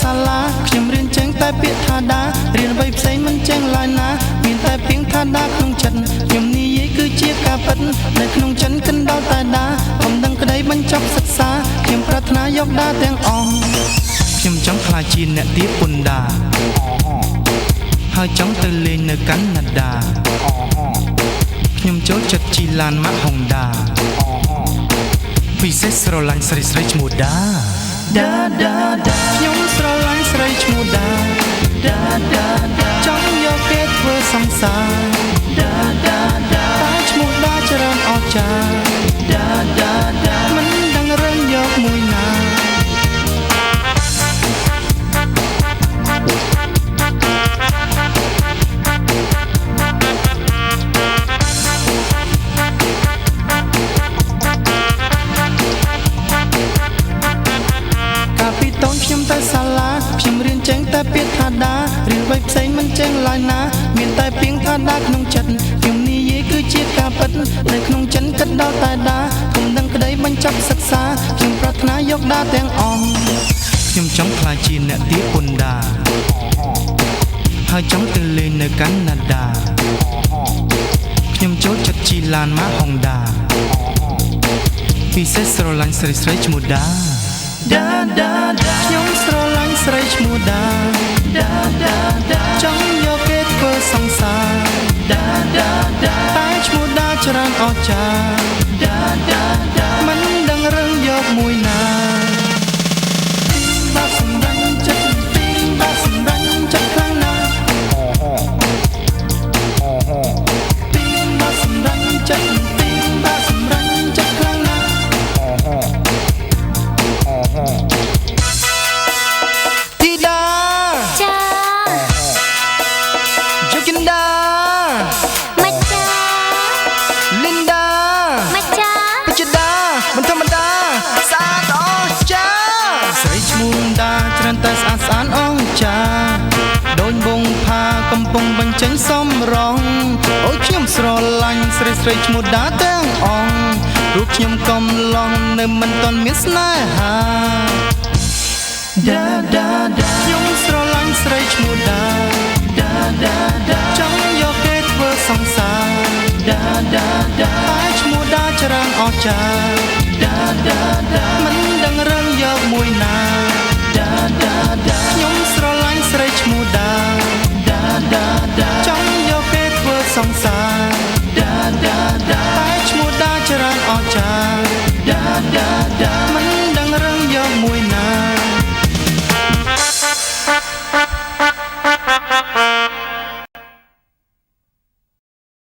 សាលាខ្ញុំរៀនចេញតែពាក្យថាដារៀនអ្វីផ្សេងមិនចេះឡើយណាមានតែពាក្យថាដាក្នុងចិត្តខ្ញុំនិយាយគឺជាការពិតនៅក្នុងចិនកិនដល់តែដាខ្ញុំដឹងក្តីបញ្ចប់សិក្សាខ្ញុំប្រាថ្នាយកដាទាំងអស់ខ្ញុំចង់ក្លាយជាអ្នកទាបពន្ធដាហើយចង់ទៅលេងនៅកាណាដាខ្ញុំចូលចិត្តជិះឡានម៉ាកហុងដាពិសេសស្រឡាញ់ស្រីស្រីឈ្មោះដាខ្ញុំស្រឡាញ់ស្រីឈ្មោះដាចង់យកគេធ្វើសង្សារតែឈ្មោះដាច្រើនអស្ចារ្យមិនដឹងរឿងយកមួយណាខ្ញុំទៅសាលាខ្ញុំរៀនចេញតែពាក្យថាដារៀនអ្វីផ្សេងមិនចេះឡើយណាមានតែពាក្យថាដាក្នុងចិត្តខ្ញុំនិយាយគឺជាការពិតនៅក្នុងចិនគិតដល់តែដាខ្ញុំដឹងក្តីបញ្ចប់សិក្សាខ្ញុំប្រាថ្នាយកដាទាំងអស់ខ្ញុំចង់ក្លាយជាអ្នកទាបពន្ធដាហើយចង់ទៅលេងនៅកាណាដាខ្ញុំចូលចិត្តជិះឡានម៉ាកហុងដាពិសេសស្រឡាញ់ស្រីស្រីឈ្មោះដាខ្ញុំស្រឡាញ់ស្រីឈ្មោះដាចង់យកគេធ្វើសង្សារតែឈ្មោះដាច្រើនអស្ចារ្យមិនដឹងរឿងយកមួយណាបាក់សម្រាប់ចិត្តបាក់សម្រាប់ចិត្តខ្លាំងណាស់បាក់សម្រាប់ចិត្តបាក់សម្រាប់ចិត្តខ្លាំងណាស់តែស្អាតស្អាតអង្ចាដូចបងផាកំពុងបញ្ចេញសំរងអូយខ្ញុំស្រឡាញ់ស្រីស្រីឈ្មោះដាទាំងអងរូបខ្ញុំកំឡងនៅមិនទាន់មានស្នេហាខ្ញុំស្រឡាញ់ស្រីឈ្មោះដាចង់យកគេធ្វើសង្សារតែឈ្មោះដាច្រើនអស្ចារ្យមិនដឹងរឿងយកមួយណា